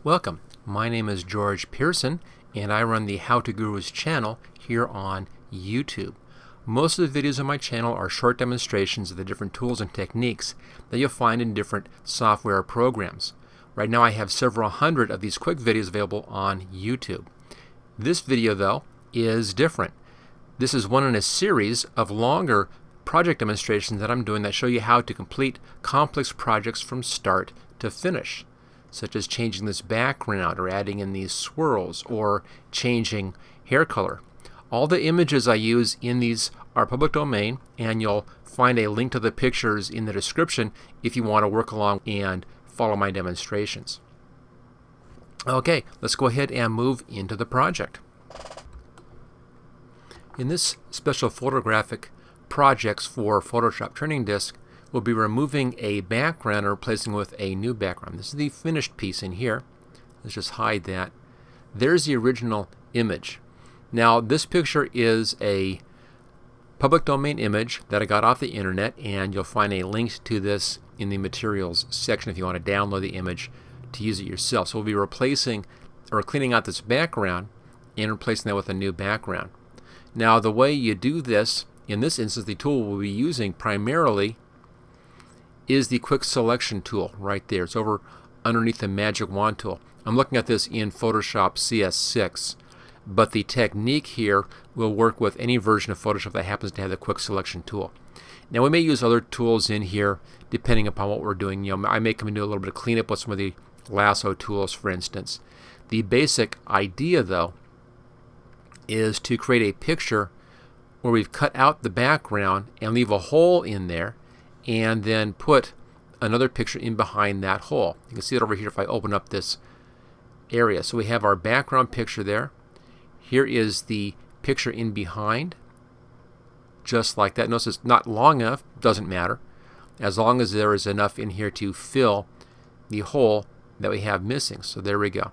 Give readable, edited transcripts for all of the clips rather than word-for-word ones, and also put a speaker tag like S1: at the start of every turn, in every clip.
S1: Welcome. My name is George Pearson and I run the How to Gurus channel here on YouTube. Most of the videos on my channel are short demonstrations of the different tools and techniques that you'll find in different software programs. Right now I have several hundred of these quick videos available on YouTube. This video though is different. This is one in a series of longer project demonstrations that I'm doing that show you how to complete complex projects from start to finish, such as changing this background or adding in these swirls or changing hair color. All the images I use in these are public domain, and you'll find a link to the pictures in the description if you want to work along and follow my demonstrations. Okay, let's go ahead and move into the project. In this special photographic projects for Photoshop training disk, we'll be removing a background and replacing it with a new background. This is the finished piece in here. Let's just hide that. There's the original image. Now this picture is a public domain image that I got off the internet, and you'll find a link to this in the materials section if you want to download the image to use it yourself. So we'll be replacing or cleaning out this background and replacing that with a new background. Now the way you do this, in this instance the tool we'll be using primarily is the quick selection tool right there. It's over underneath the magic wand tool. I'm looking at this in Photoshop CS6, but the technique here will work with any version of Photoshop that happens to have the quick selection tool. Now we may use other tools in here depending upon what we're doing. You know, I may come and do a little bit of cleanup with some of the Lasso tools, for instance. The basic idea though is to create a picture where we've cut out the background and leave a hole in there, and then put another picture in behind that hole. You can see it over here if I open up this area. So we have our background picture there. Here is the picture in behind, just like that. Notice it's not long enough, doesn't matter, as long as there is enough in here to fill the hole that we have missing. So there we go.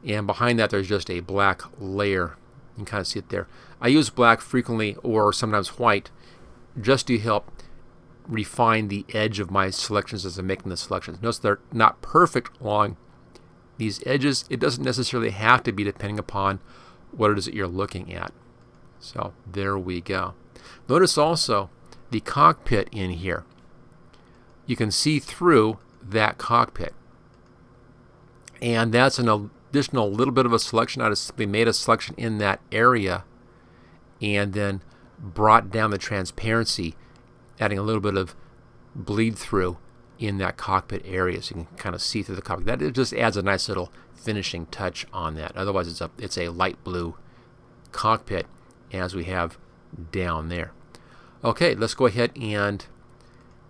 S1: And behind that there's just a black layer. You can kind of see it there. I use black frequently, or sometimes white, just to help refine the edge of my selections as I'm making the selections. Notice they're not perfect along these edges. It doesn't necessarily have to be depending upon what it is that you're looking at. So there we go. Notice also the cockpit in here. You can see through that cockpit. And that's an additional little bit of a selection. I just simply made a selection in that area and then brought down the transparency, adding a little bit of bleed through in that cockpit area so you can kind of see through the cockpit. That it just adds a nice little finishing touch on that. Otherwise it's a light blue cockpit as we have down there. Okay, let's go ahead and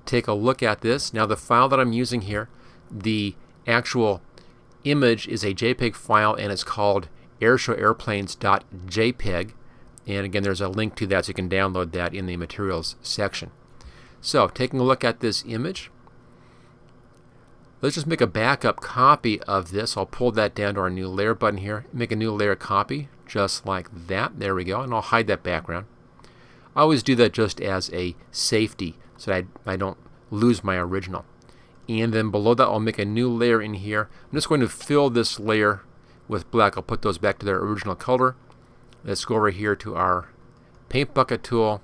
S1: take a look at this. Now the file that I'm using here, the actual image is a JPEG file, and it's called airshowairplanes.jpg, and again there's a link to that so you can download that in the materials section. So taking a look at this image, let's just make a backup copy of this. I'll pull that down to our new layer button here, make a new layer copy just like that. There we go, and I'll hide that background. I always do that just as a safety so that I don't lose my original. And then below that I'll make a new layer in here. I'm just going to fill this layer with black. I'll put those back to their original color. Let's go over here to our paint bucket tool.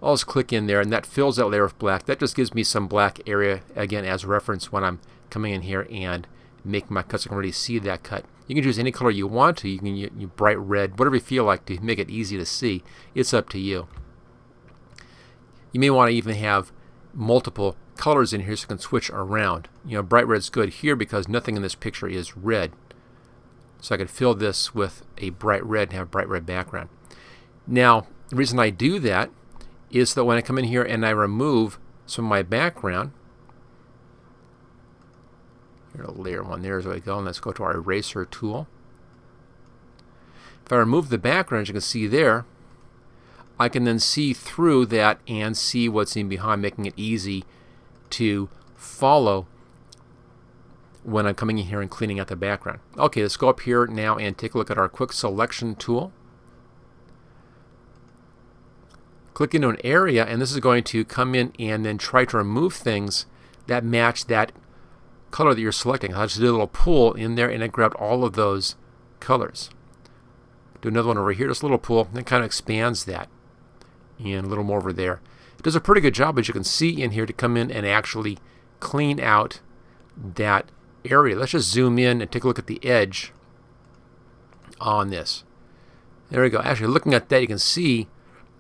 S1: I'll just click in there, and that fills that layer with black. That just gives me some black area again as reference when I'm coming in here and making my cuts. I can already see that cut. You can choose any color you want to. You can use bright red, whatever you feel like to make it easy to see. It's up to you. You may want to even have multiple colors in here so you can switch around. You know, bright red's good here because nothing in this picture is red. So I could fill this with a bright red and have a bright red background. Now, the reason I do that is that when I come in here and I remove some of my background, here's a layer one, there's where we go, and let's go to our eraser tool. If I remove the background, as you can see there, I can then see through that and see what's in behind, making it easy to follow when I'm coming in here and cleaning out the background. Okay, let's go up here now and take a look at our quick selection tool. Click into an area, and this is going to come in and then try to remove things that match that color that you're selecting. I just did a little pull in there and it grabbed all of those colors. Do another one over here, just a little pull, and it kind of expands that. And a little more over there. It does a pretty good job, as you can see in here, to come in and actually clean out that area. Let's just zoom in and take a look at the edge on this. There we go. Actually, looking at that, you can see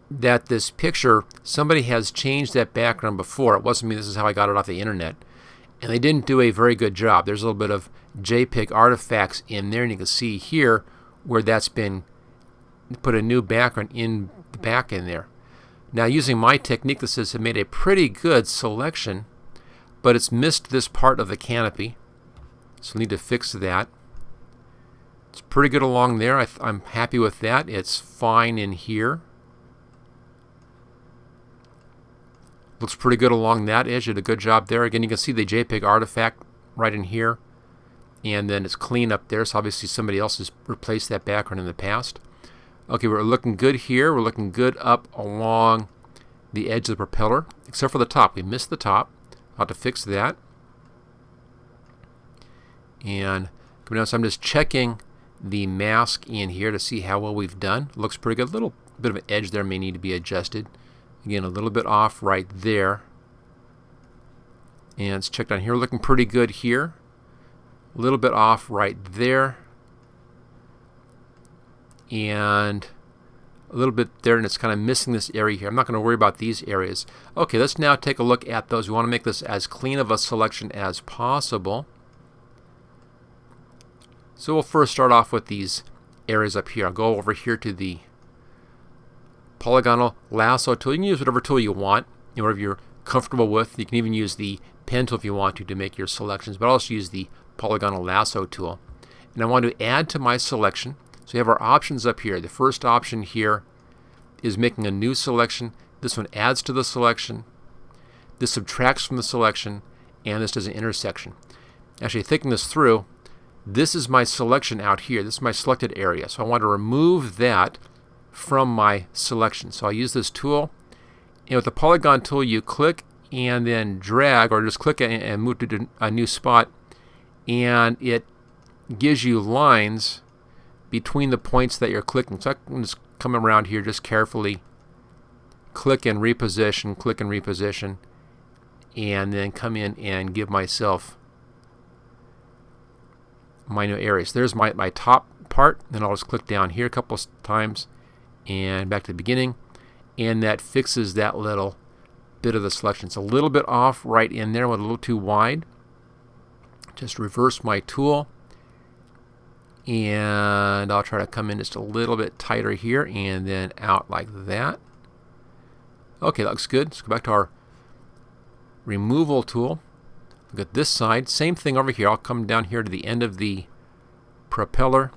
S1: that this picture, somebody has changed that background before. It wasn't me. This is how I got it off the internet. And they didn't do a very good job. There's a little bit of JPEG artifacts in there, and you can see here where that's been put a new background in the back in there. Now, using my technique, this has made a pretty good selection, but it's missed this part of the canopy. So we need to fix that. It's pretty good along there. I'm happy with that. It's fine in here. Looks pretty good along that edge. Did a good job there. Again, you can see the JPEG artifact right in here. And then it's clean up there. So obviously somebody else has replaced that background in the past. Okay, we're looking good here. We're looking good up along the edge of the propeller, except for the top. We missed the top. I'll have to fix that. And coming down, so I'm just checking the mask in here to see how well we've done. Looks pretty good. A little bit of an edge there may need to be adjusted. Again, a little bit off right there. And it's checked on here. Looking pretty good here. A little bit off right there. And a little bit there, and it's kind of missing this area here. I'm not going to worry about these areas. Okay, let's now take a look at those. We want to make this as clean of a selection as possible. So we'll first start off with these areas up here. I'll go over here to the Polygonal Lasso tool. You can use whatever tool you want, whatever you're comfortable with. You can even use the pen tool if you want to make your selections, but I'll also use the Polygonal Lasso tool. And I want to add to my selection. So we have our options up here. The first option here is making a new selection. This one adds to the selection. This subtracts from the selection. And this does an intersection. Actually, thinking this through, this is my selection out here. This is my selected area. So I want to remove that from my selection. So I'll use this tool. And with the Polygon tool, you click and then drag, or just click and move to a new spot. And it gives you lines between the points that you're clicking. So I can just come around here, just carefully click and reposition, and then come in and give myself my new areas. There's my top part. Then I'll just click down here a couple of times and back to the beginning, and that fixes that little bit of the selection. It's a little bit off right in there, went a little too wide. Just reverse my tool, and I'll try to come in just a little bit tighter here and then out like that. Okay, that looks good. Let's go back to our removal tool. Look at this side. Same thing over here. I'll come down here to the end of the propeller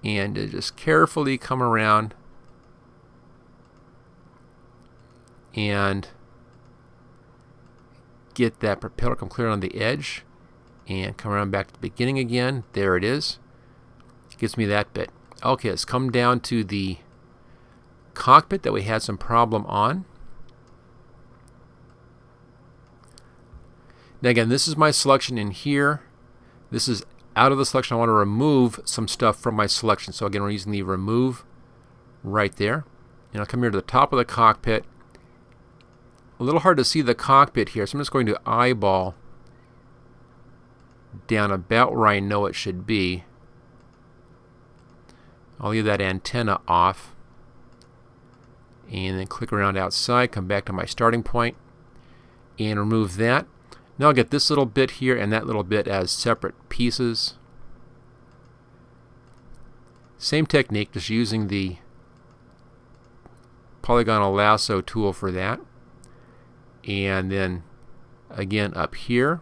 S1: and just carefully come around and get that propeller come clear on the edge. And come around back to the beginning again. There it is. Gives me that bit. Okay, let's come down to the cockpit that we had some problem on. Now again, this is my selection in here. This is out of the selection. I want to remove some stuff from my selection. So again, we're using the remove right there. And I'll come here to the top of the cockpit. A little hard to see the cockpit here, so I'm just going to eyeball down about where I know it should be. I'll leave that antenna off and then click around outside, come back to my starting point and remove that. Now I'll get this little bit here and that little bit as separate pieces. Same technique, just using the Polygonal Lasso tool for that. And then again up here,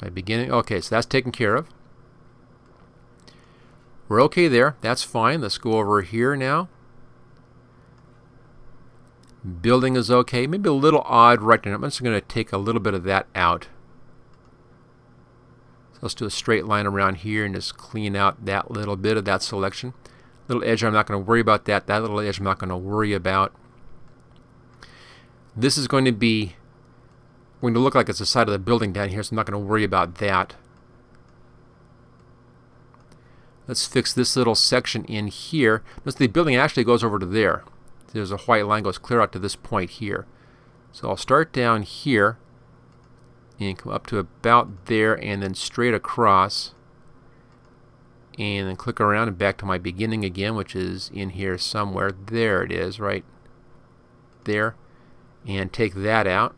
S1: my beginning. Okay, so that's taken care of. We're okay there. That's fine. Let's go over here now. Building is okay. Maybe a little odd right now. I'm just going to take a little bit of that out. So let's do a straight line around here and just clean out that little bit of that selection. Little edge, I'm not going to worry about that. That little edge I'm not going to worry about. This is going to look like it's the side of the building down here, so I'm not going to worry about that. Let's fix this little section in here. Notice the building actually goes over to there. There's a white line goes clear out to this point here. So I'll start down here and come up to about there and then straight across. And then click around and back to my beginning again, which is in here somewhere. There it is, right there. And take that out.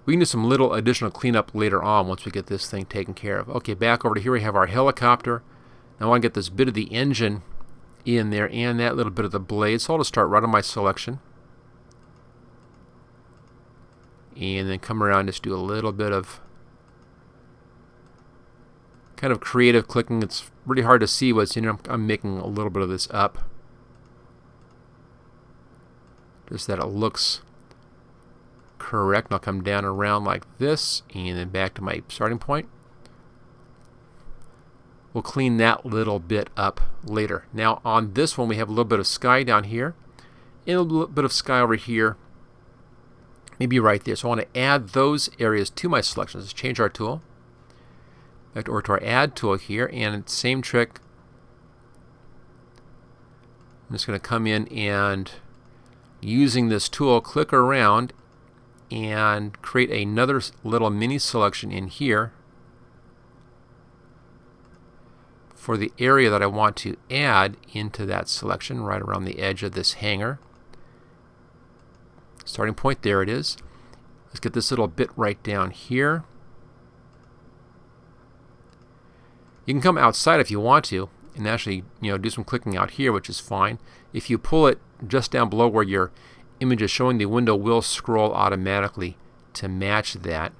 S1: We can do some little additional cleanup later on once we get this thing taken care of. Okay, back over to here we have our helicopter. Now I want to get this bit of the engine in there and that little bit of the blade. So I'll just start right on my selection. And then come around and just do a little bit of kind of creative clicking. It's really hard to see what's in here. I'm making a little bit of this up. Just that it looks correct. I'll come down around like this and then back to my starting point. We'll clean that little bit up later. Now on this one we have a little bit of sky down here and a little bit of sky over here. Maybe right there. So I want to add those areas to my selections. Let's change our tool. Back over to our add tool here, and same trick. I'm just going to come in and using this tool, click around and create another little mini selection in here for the area that I want to add into that selection, right around the edge of this hanger. Starting point, there it is. Let's get this little bit right down here. You can come outside if you want to and actually, do some clicking out here, which is fine. If you pull it just down below where your image is showing, the window will scroll automatically to match that.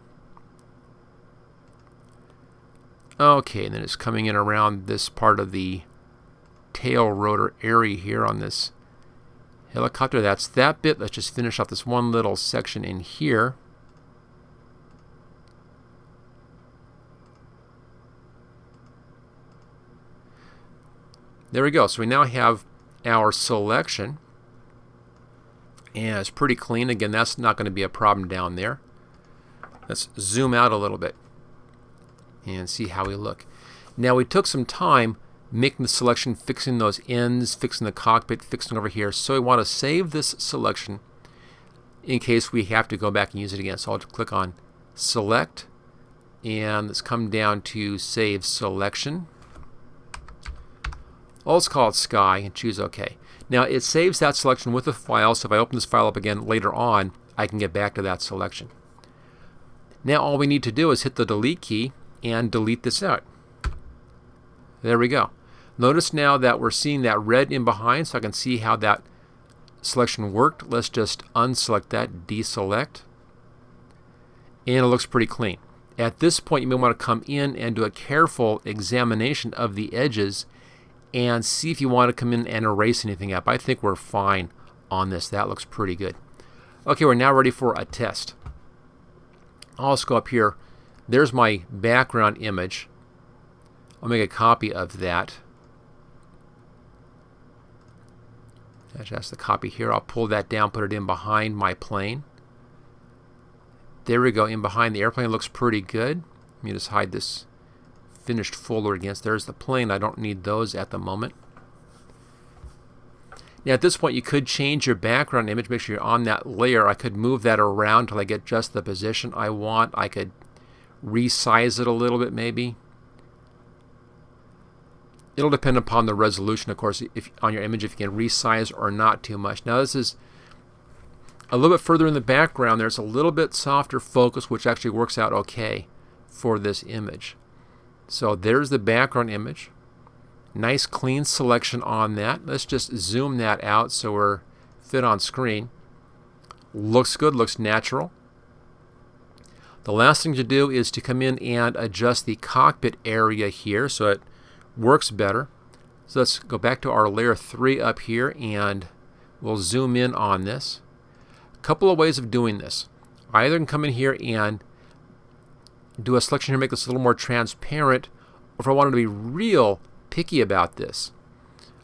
S1: Okay, and then it's coming in around this part of the tail rotor area here on this helicopter. That's that bit. Let's just finish off this one little section in here. There we go. So we now have our selection, and it's pretty clean. Again, that's not going to be a problem down there. Let's zoom out a little bit and see how we look. Now we took some time making the selection, fixing those ends, fixing the cockpit, fixing over here. So we want to save this selection in case we have to go back and use it again. So I'll click on Select, and let's come down to Save Selection. Let's call it Sky and choose OK. Now it saves that selection with a file, so if I open this file up again later on, I can get back to that selection. Now all we need to do is hit the delete key and delete this out. There we go. Notice now that we're seeing that red in behind, so I can see how that selection worked. Let's just unselect that, deselect, and it looks pretty clean. At this point you may want to come in and do a careful examination of the edges and see if you want to come in and erase anything up. I think we're fine on this. That looks pretty good. Okay, we're now ready for a test. I'll just go up here. There's my background image. I'll make a copy of that. That's the copy here. I'll pull that down, put it in behind my plane. There we go, in behind the airplane. Looks pretty good. Let me just hide this finished folder against. There's the plane. I don't need those at the moment. Now at this point you could change your background image. Make sure you're on that layer. I could move that around until I get just the position I want. I could resize it a little bit maybe. It'll depend upon the resolution, of course, on your image, if you can resize or not too much. Now this is a little bit further in the background. There's a little bit softer focus, which actually works out okay for this image. So there's the background image. Nice clean selection on that. Let's just zoom that out so we're fit on screen. Looks good, looks natural. The last thing to do is to come in and adjust the cockpit area here so it works better. So let's go back to our layer 3 up here and we'll zoom in on this. A couple of ways of doing this. I either can come in here and do a selection here, make this a little more transparent, or if I want it to be real picky about this.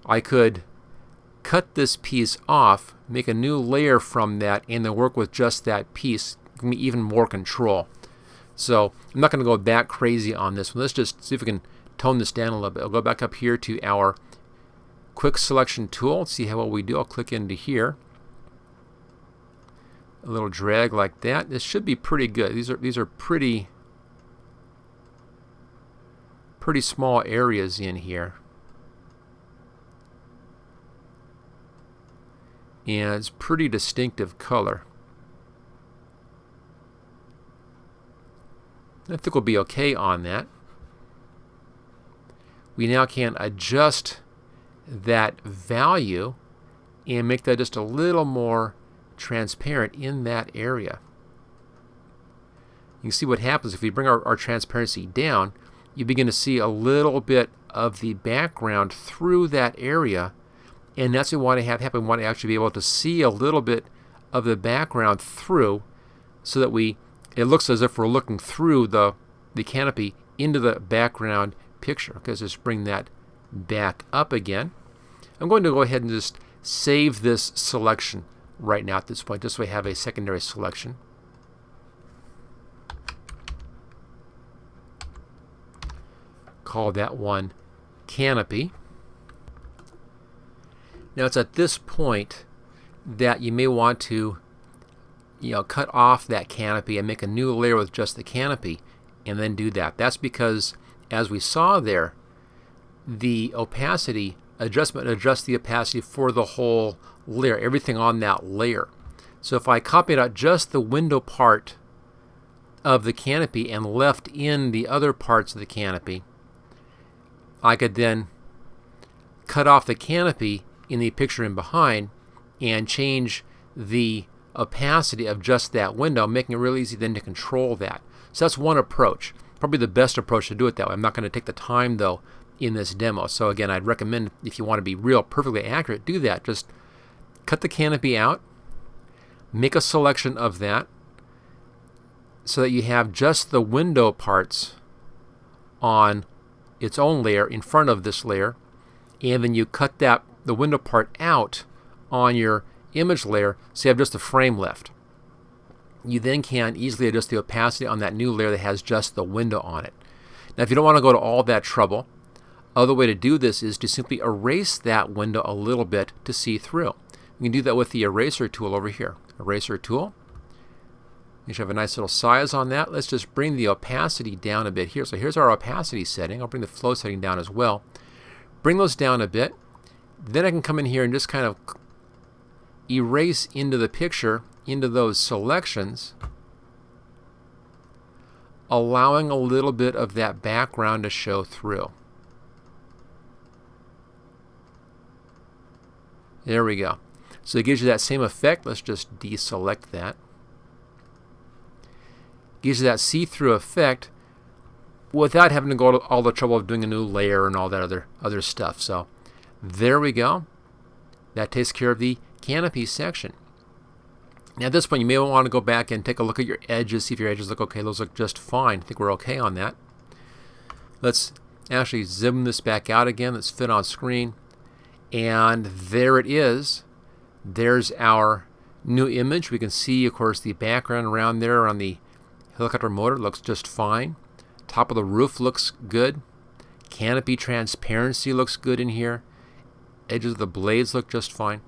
S1: I could cut this piece off, make a new layer from that, and then work with just that piece. Give me even more control. So I'm not going to go that crazy on this one. Let's just see if we can tone this down a little bit. I'll go back up here to our quick selection tool. Let's see how well we do. I'll click into here. A little drag like that. This should be pretty good. These are pretty small areas in here. And it's pretty distinctive color. I think we'll be okay on that. We now can adjust that value and make that just a little more transparent in that area. You can see what happens if we bring our transparency down. You begin to see a little bit of the background through that area, and that's what we want to have happen. We want to actually be able to see a little bit of the background through, so that it looks as if we're looking through the canopy into the background picture. Okay, so just bring that back up again. I'm going to go ahead and just save this selection right now at this point, just so we have a secondary selection. Call that one canopy. Now it's at this point that you may want to cut off that canopy and make a new layer with just the canopy, and then do that. That's because, as we saw there, the opacity adjustment adjusts the opacity for the whole layer, everything on that layer. So if I copied out just the window part of the canopy and left in the other parts of the canopy, I could then cut off the canopy in the picture in behind and change the opacity of just that window, making it really easy then to control that. So that's one approach. Probably the best approach to do it that way. I'm not going to take the time though in this demo. So again, I'd recommend, if you want to be real perfectly accurate, do that. Just cut the canopy out, make a selection of that so that you have just the window parts on its own layer in front of this layer, and then you cut the window part out on your image layer so you have just the frame left. You then can easily adjust the opacity on that new layer that has just the window on it. Now if you don't want to go to all that trouble, other way to do this is to simply erase that window a little bit to see through. You can do that with the eraser tool over here. Eraser tool. You should have a nice little size on that. Let's just bring the opacity down a bit here. So here's our opacity setting. I'll bring the flow setting down as well. Bring those down a bit. Then I can come in here and just kind of erase into the picture, into those selections, allowing a little bit of that background to show through. There we go. So it gives you that same effect. Let's just deselect that. Gives you that see-through effect without having to go to all the trouble of doing a new layer and all that other stuff. So there we go. That takes care of the canopy section. Now at this point you may want to go back and take a look at your edges, see if your edges look okay. Those look just fine. I think we're okay on that. Let's actually zoom this back out again. Let's fit on screen. And there it is. There's our new image. We can see, of course, the background around there on the helicopter motor looks just fine. Top of the roof looks good. Canopy transparency looks good in here. Edges of the blades look just fine.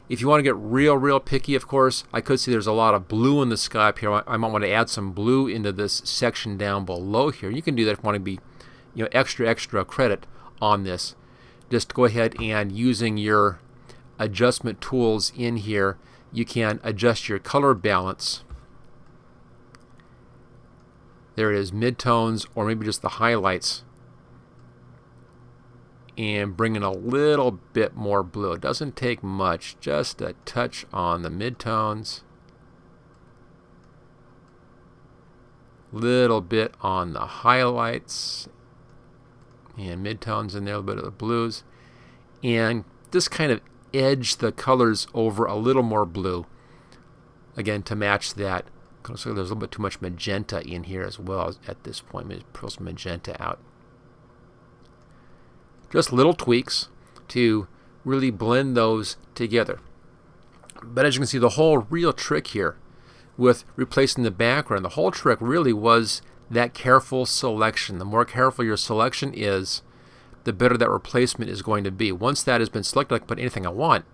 S1: If you want to get real picky, of course, I could see there's a lot of blue in the sky up here. I might want to add some blue into this section down below here. You can do that if you want to be, extra credit on this. Just go ahead and, using your adjustment tools in here, you can adjust your color balance. There it is, midtones, or maybe just the highlights, and bring in a little bit more blue. It doesn't take much, just a touch on the midtones, little bit on the highlights, and midtones in there, a little bit of the blues, and just kind of edge the colors over a little more blue, again to match that. So there's a little bit too much magenta in here as well at this point. Maybe pull some magenta out. Just little tweaks to really blend those together. But as you can see, the whole real trick here with replacing the background, the whole trick really was that careful selection. The more careful your selection is, the better that replacement is going to be. Once that has been selected, I can put anything I want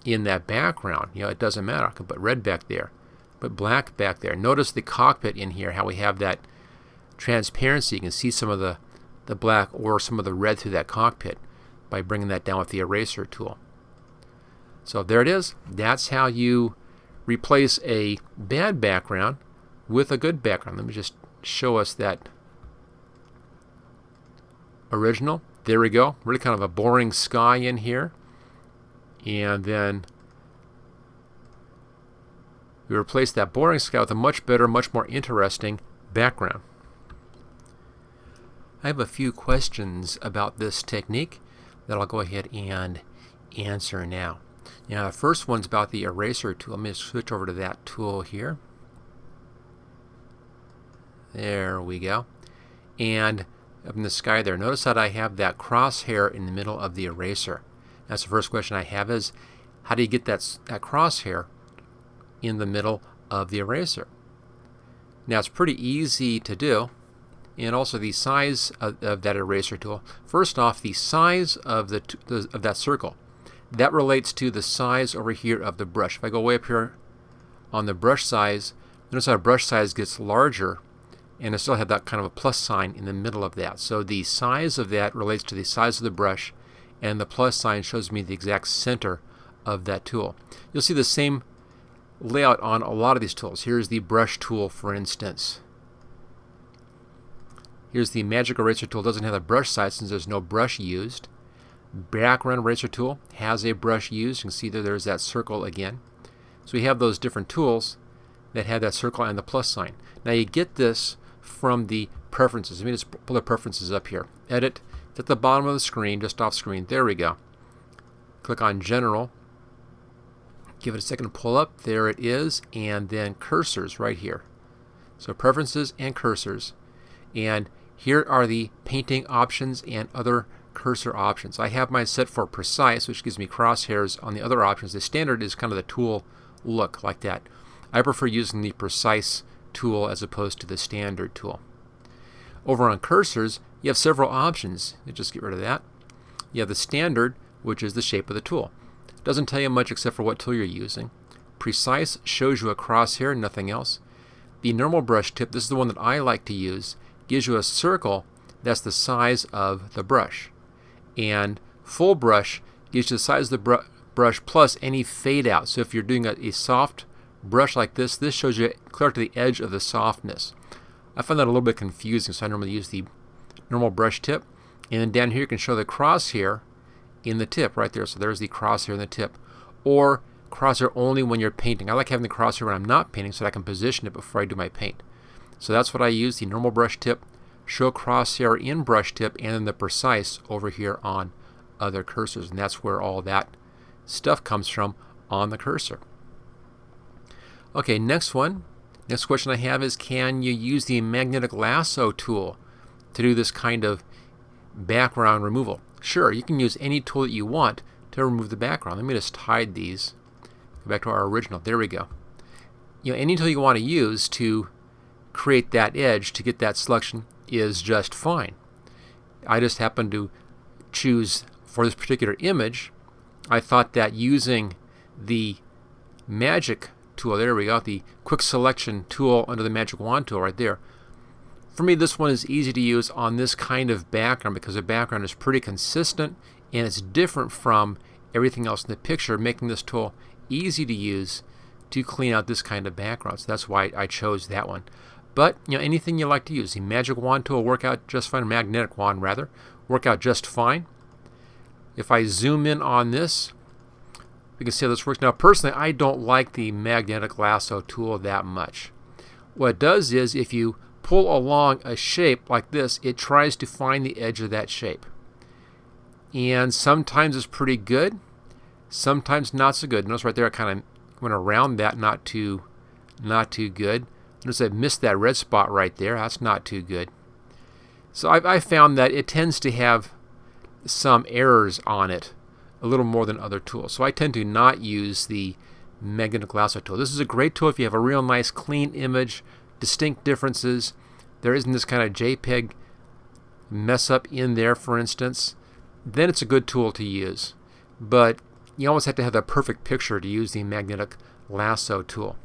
S1: in that background. It doesn't matter. I can put red back there, put black back there. Notice the cockpit in here, how we have that transparency. You can see some of the black or some of the red through that cockpit by bringing that down with the eraser tool. So there it is. That's how you replace a bad background with a good background. Let me just show us that original. There we go. Really kind of a boring sky in here. And then we replace that boring sky with a much better, much more interesting background. I have a few questions about this technique that I'll go ahead and answer now. Now, the first one's about the eraser tool. Let me switch over to that tool here. There we go. And up in the sky there, notice that I have that crosshair in the middle of the eraser. That's the first question I have is, how do you get that crosshair in the middle of the eraser? Now, it's pretty easy to do. And also the size of that eraser tool. First off, the size of that circle. That relates to the size over here of the brush. If I go way up here on the brush size, notice how brush size gets larger, and I still have that kind of a plus sign in the middle of that. So the size of that relates to the size of the brush, and the plus sign shows me the exact center of that tool. You'll see the same layout on a lot of these tools. Here's the brush tool, for instance. Here's the magic eraser tool. It doesn't have a brush size since there's no brush used. Background eraser tool has a brush used. You can see that there's that circle again. So we have those different tools that have that circle and the plus sign. Now you get this from the preferences. Let me just pull the preferences up here. Edit. It's at the bottom of the screen, just off screen. There we go. Click on General. Give it a second to pull up. There it is. And then cursors right here. So preferences and cursors. And here are the painting options and other cursor options. I have mine set for precise, which gives me crosshairs on the other options. The standard is kind of the tool look like that. I prefer using the precise tool as opposed to the standard tool. Over on cursors, you have several options. You just get rid of that. You have the standard, which is the shape of the tool. It doesn't tell you much except for what tool you're using. Precise shows you a crosshair, nothing else. The normal brush tip, this is the one that I like to use, gives you a circle that's the size of the brush. And full brush gives you the size of the brush plus any fade out. So if you're doing a soft brush like this, this shows you clear to the edge of the softness. I find that a little bit confusing, so I normally use the normal brush tip. And then down here you can show the crosshair in the tip right there. So there's the crosshair in the tip. Or crosshair only when you're painting. I like having the crosshair when I'm not painting so that I can position it before I do my paint. So that's what I use, the normal brush tip, show crosshair in brush tip, and then the precise over here on other cursors. And that's where all that stuff comes from on the cursor. Okay, next one. Next question I have is, can you use the magnetic lasso tool to do this kind of background removal? Sure, you can use any tool that you want to remove the background. Let me just hide these. Go back to our original. There we go. Any tool you want to use to create that edge to get that selection is just fine. I just happen to choose for this particular image. I thought that using the magic tool, there we go, the quick selection tool under the magic wand tool right there. For me, this one is easy to use on this kind of background because the background is pretty consistent and it's different from everything else in the picture, making this tool easy to use to clean out this kind of background. So that's why I chose that one. But anything you like to use, the magic wand tool will work out just fine, magnetic wand rather, work out just fine. If I zoom in on this, you can see how this works. Now personally, I don't like the magnetic lasso tool that much. What it does is if you pull along a shape like this, it tries to find the edge of that shape. And sometimes it's pretty good, sometimes not so good. Notice right there I kind of went around that, not too good. Notice I missed that red spot right there. That's not too good. So I found that it tends to have some errors on it a little more than other tools. So I tend to not use the magnetic lasso tool. This is a great tool if you have a real nice clean image, distinct differences. There isn't this kind of JPEG mess up in there, for instance. Then it's a good tool to use. But you almost have to have the perfect picture to use the magnetic lasso tool.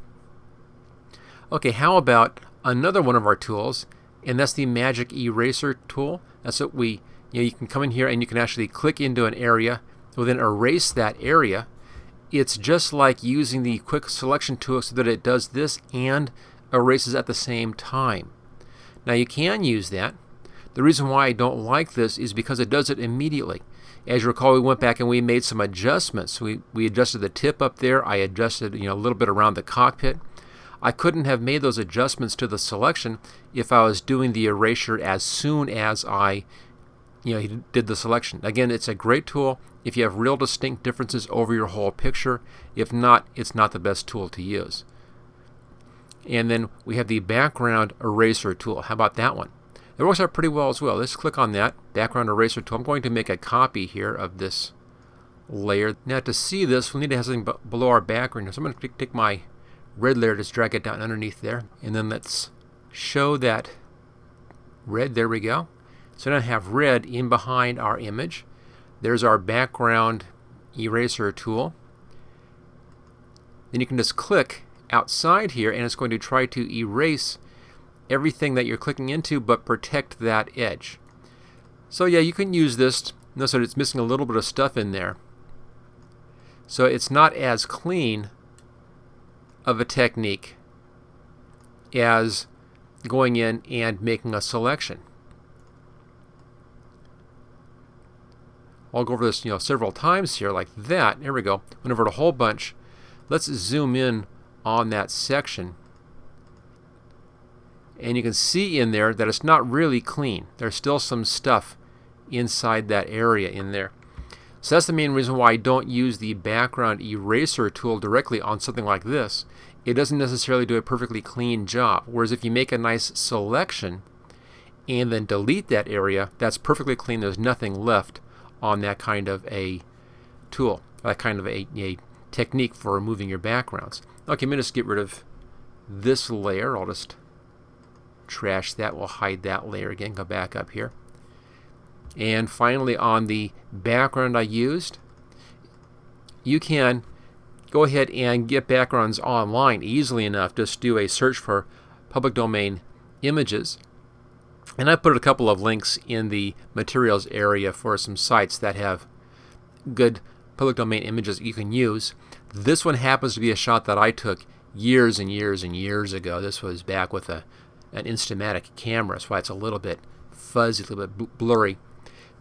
S1: Okay, how about another one of our tools, and that's the magic eraser tool. That's what you can come in here and you can actually click into an area. It will then erase that area. It's just like using the quick selection tool so that it does this and erases at the same time. Now you can use that. The reason why I don't like this is because it does it immediately. As you recall, we went back and we made some adjustments. We adjusted the tip up there. I adjusted a little bit around the cockpit. I couldn't have made those adjustments to the selection if I was doing the erasure as soon as I did the selection. Again, it's a great tool if you have real distinct differences over your whole picture. If not, it's not the best tool to use. And then we have the background eraser tool. How about that one? It works out pretty well as well. Let's click on that background eraser tool. I'm going to make a copy here of this layer. Now to see this, we'll need to have something below our background. So I'm going to take my red layer, just drag it down underneath there, and then let's show that red. There we go. So now I have red in behind our image. There's our background eraser tool. Then you can just click outside here and it's going to try to erase everything that you're clicking into but protect that edge. So yeah, you can use this. Notice that it's missing a little bit of stuff in there. So it's not as clean of a technique as going in and making a selection. I'll go over this several times here like that. There we go. Went over it a whole bunch. Let's zoom in on that section. And you can see in there that it's not really clean. There's still some stuff inside that area in there. So that's the main reason why I don't use the background eraser tool directly on something like this. It doesn't necessarily do a perfectly clean job. Whereas if you make a nice selection and then delete that area, that's perfectly clean. There's nothing left on that kind of a tool, that kind of a technique for removing your backgrounds. Okay, I'm going to just get rid of this layer. I'll just trash that. We'll hide that layer again. Go back up here. And finally, on the background I used, you can go ahead and get backgrounds online easily enough. Just do a search for public domain images. And I put a couple of links in the materials area for some sites that have good public domain images you can use. This one happens to be a shot that I took years and years and years ago. This was back with an Instamatic camera. That's why it's a little bit fuzzy, a little bit blurry.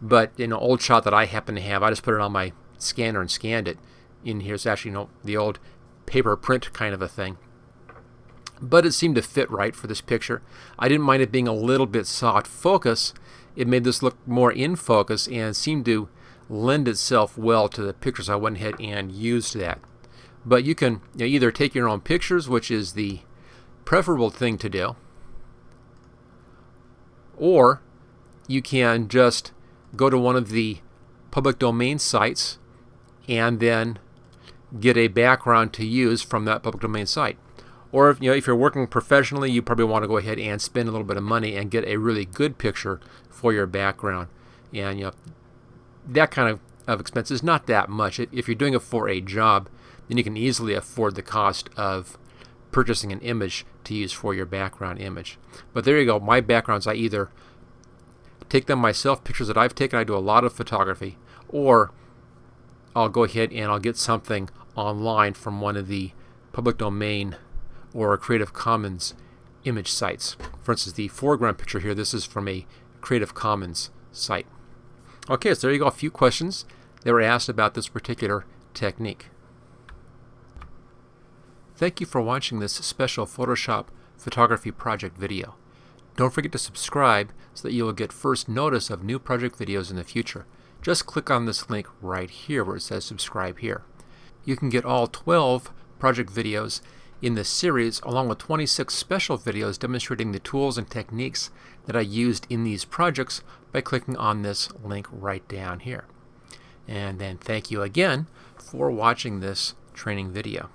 S1: But in an old shot that I happen to have, I just put it on my scanner and scanned it. In here, it's actually the old paper print kind of a thing. But it seemed to fit right for this picture. I didn't mind it being a little bit soft focus. It made this look more in focus and seemed to lend itself well to the picture, so I went ahead and used that. But you can either take your own pictures, which is the preferable thing to do, or you can just go to one of the public domain sites and then get a background to use from that public domain site. Or if you're working professionally, you probably want to go ahead and spend a little bit of money and get a really good picture for your background. And that kind of expense is not that much. If you're doing it for a job, then you can easily afford the cost of purchasing an image to use for your background image. But there you go. My backgrounds, I either take them myself, pictures that I've taken. I do a lot of photography, or I'll go ahead and I'll get something online from one of the public domain or Creative Commons image sites. For instance, the foreground picture here, this is from a Creative Commons site. Okay, so there you go, a few questions that were asked about this particular technique. Thank you for watching this special Photoshop photography project video. Don't forget to subscribe so that you will get first notice of new project videos in the future. Just click on this link right here where it says subscribe here. You can get all 12 project videos in this series, along with 26 special videos demonstrating the tools and techniques that I used in these projects by clicking on this link right down here. And then thank you again for watching this training video.